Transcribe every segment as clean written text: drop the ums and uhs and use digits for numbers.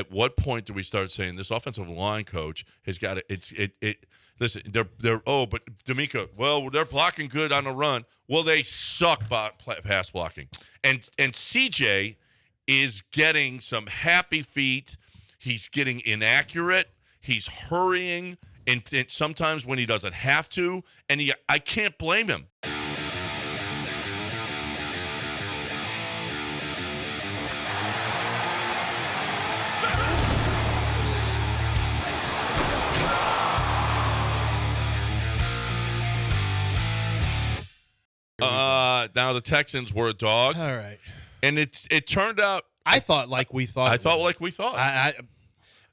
At what point do we start saying this offensive line coach has got to? Listen, they're but D'Amico, well, they're blocking good on the run. Well, they suck pass blocking, and CJ is getting some happy feet. He's getting inaccurate. He's hurrying, and sometimes when he doesn't have to, and I can't blame him. Now the Texans were a dog. All right. And it turned out. I thought like we thought. I thought like we thought.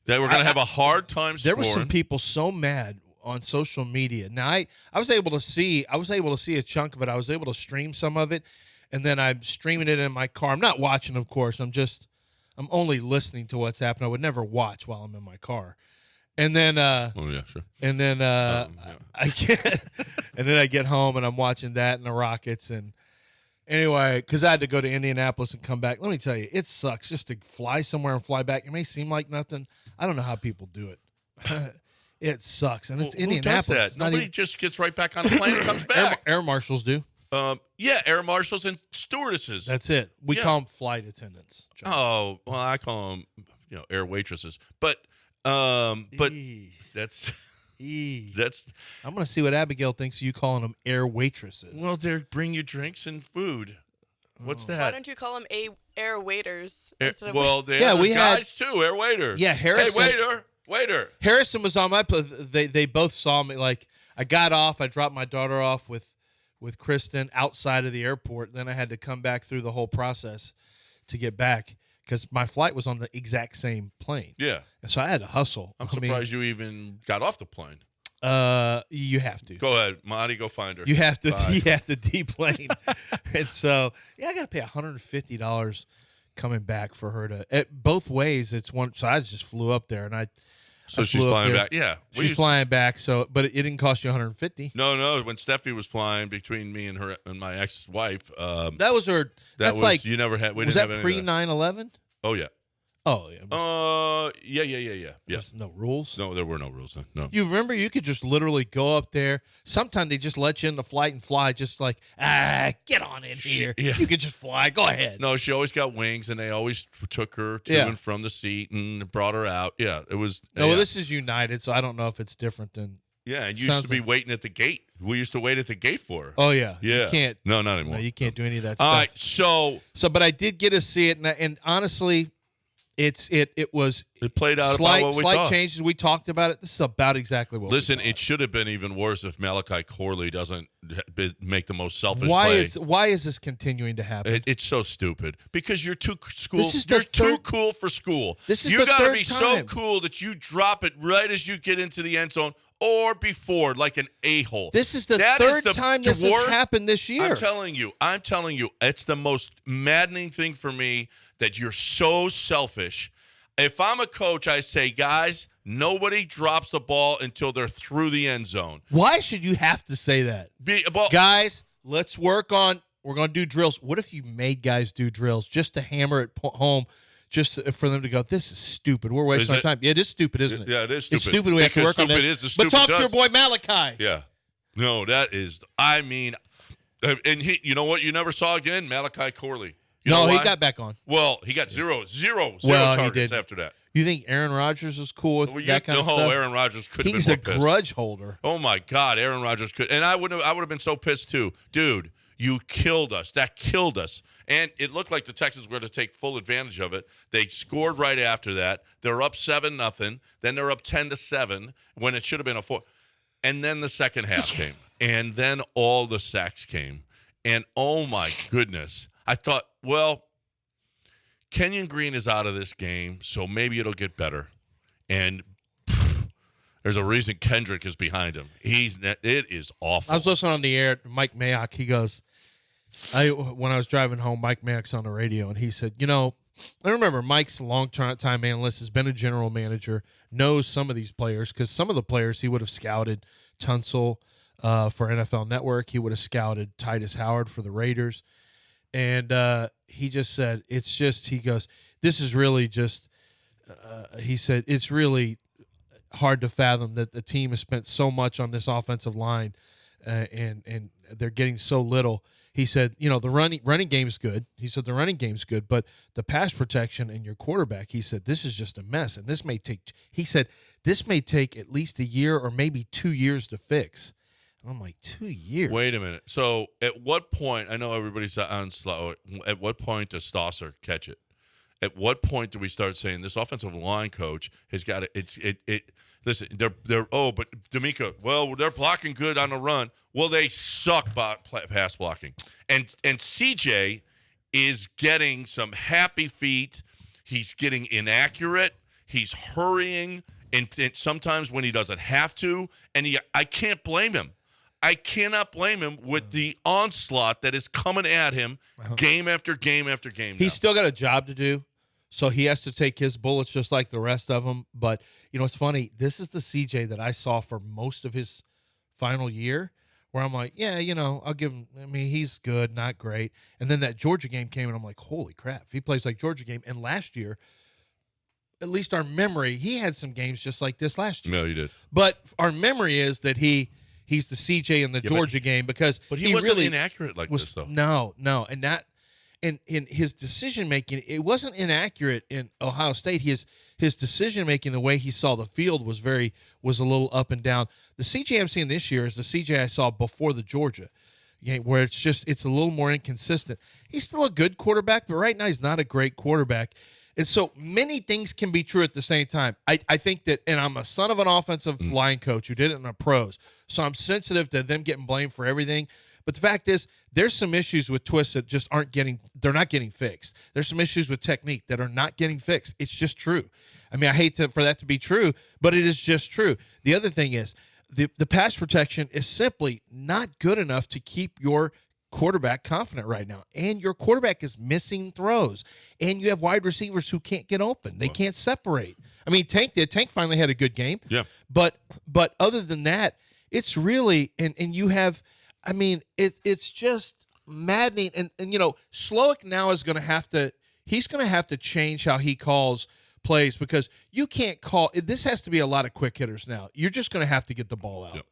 That we're going to have a hard time there scoring. were some people so mad on social media. Now I was able to see a chunk of it. I was able to stream some of it, and then I'm streaming it in my car. I'm not watching, of course. I'm only listening to what's happening. I would never watch while I'm in my car. And then oh yeah, sure. And then I get home and I'm watching that and the Rockets, and anyway, because I had to go to Indianapolis and come back. Let me tell you, it sucks just to fly somewhere and fly back. It may seem like nothing. I don't know how people do it. It sucks, and it's Indianapolis. Who does that? Nobody just gets right back on the plane and comes back. Air marshals do. Yeah, air marshals and stewardesses. That's it. We call them flight attendants. John. Oh, well, I call them air waitresses, but that's. I'm going to see what Abigail thinks you calling them air waitresses. Well, they bring you drinks and food. What's that? Why don't you call them air waiters? We guys had too, air waiter. Yeah, Harrison. Hey, waiter. Harrison was on my. They both saw me. Like I got off. I dropped my daughter off with Kristen outside of the airport. Then I had to come back through the whole process to get back, because my flight was on the exact same plane. Yeah. And so I had to hustle. I'm surprised you even got off the plane. You have to. Go ahead, Monty, go find her. You have to deplane. And so, I got to pay $150 coming back for her to, both ways. It's one. So I just flew up there, and So she's flying back. Yeah. She's flying back. So, but it didn't cost you $150. No. When Steffi was flying between me and her and my ex-wife, that was her. That's like you never had. Was that pre 9/11? Oh yeah. Oh yeah. Yeah. There's no rules. No, there were no rules then. No. You remember you could just literally go up there. Sometimes they just let you in the flight and fly, just like get on in here. Yeah. You could just fly. Go ahead. No, she always got wings, and they always took her to and from the seat and brought her out. Yeah, it was. No, well, this is United, so I don't know if it's different than. Yeah, and you used to be waiting at the gate. We used to wait at the gate for her. Oh yeah. Yeah. You can't. No, not anymore. No, you can't do any of that All stuff. All right, so, but I did get to see it, and honestly. It played out slight, about what we slight thought. Changes. We talked about it. This is about exactly what. Listen, we thought. it should have been even worse if Malachi Corley doesn't make the most selfish play. Why is this continuing to happen? It's so stupid because you're too cool. You're too cool for school. This is you the gotta third be time. so cool that you drop it right as you get into the end zone or before, like an a-hole. This is the third time this has happened this year. I'm telling you, it's the most maddening thing for me that you're so selfish. If I'm a coach, I say, guys, nobody drops the ball until they're through the end zone. Why should you have to say that? Guys, let's work on – we're going to do drills. What if you made guys do drills just to hammer it home, just for them to go, this is stupid. We're wasting our time. Yeah, it is stupid, isn't it? Yeah, it is stupid. It's stupid. We have to work on this. But talk to your boy Malachi. Yeah. No, that is – I mean – and you know what you never saw again? Malachi Corley. He got back on. Well, he got zero targets after that. You think Aaron Rodgers is cool with that kind of stuff? No, Aaron Rodgers couldn't have been more pissed. He's a grudge holder. Oh, my God, Aaron Rodgers could. And I would have been so pissed, too. Dude, you killed us. That killed us. And it looked like the Texans were going to take full advantage of it. They scored right after that. They're up 7-0. Then they're up 10-7 when it should have been a 4. And then the second half came. And then all the sacks came. And, oh, my goodness. I thought, well, Kenyon Green is out of this game, so maybe it'll get better. And there's a reason Kendrick is behind him. It is awful. I was listening on the air to Mike Mayock. He goes, when I was driving home, Mike Mayock's on the radio, and he said, I remember Mike's a long-time analyst, has been a general manager, knows some of these players, because some of the players he would have scouted Tunsil for NFL Network. He would have scouted Titus Howard for the Raiders. And he just said, he goes, this is really just he said it's really hard to fathom that the team has spent so much on this offensive line, and they're getting so little. He said, the running game's good. He said the running game's good, but the pass protection and your quarterback, he said, this is just a mess, and this may take at least a year or maybe 2 years to fix. And I'm like, 2 years? Wait a minute. So at what point, I know everybody's on slow, at what point does Stosser catch it? At what point do we start saying this offensive line coach has got it? Listen, but D'Amico, well, they're blocking good on the run. Well, they suck pass blocking. And CJ is getting some happy feet. He's getting inaccurate. He's hurrying, and sometimes when he doesn't have to. And I can't blame him. I cannot blame him with the onslaught that is coming at him game after game after game. He's still got a job to do, so he has to take his bullets just like the rest of them. But, it's funny. This is the CJ that I saw for most of his final year where I'm like, yeah, I'll give him. I mean, he's good, not great. And then that Georgia game came, and I'm like, holy crap, if he plays like Georgia game. And last year, at least our memory, he had some games just like this last year. No, he did. But our memory is that he's the CJ in the Georgia game because he wasn't really inaccurate like this, though. No. And that in his decision-making, it wasn't inaccurate in Ohio State. His decision-making, the way he saw the field was a little up and down. The CJ I'm seeing this year is the CJ I saw before the Georgia game, where it's a little more inconsistent. He's still a good quarterback, but right now he's not a great quarterback. And so many things can be true at the same time. I think that, and I'm a son of an offensive line coach who did it in the pros, so I'm sensitive to them getting blamed for everything. But the fact is, there's some issues with twists that just they're not getting fixed. There's some issues with technique that are not getting fixed. It's just true. I mean, I hate for that to be true, but it is just true. The other thing is, the pass protection is simply not good enough to keep your quarterback confident right now, and your quarterback is missing throws, and you have wide receivers who can't get open. They can't separate. I mean, Tank finally had a good game. Yeah. But other than that, it's really and you have. I mean, it's just maddening. And Slowick now is going to have to change how he calls plays because you can't call. This has to be a lot of quick hitters now. You're just going to have to get the ball out. Yep.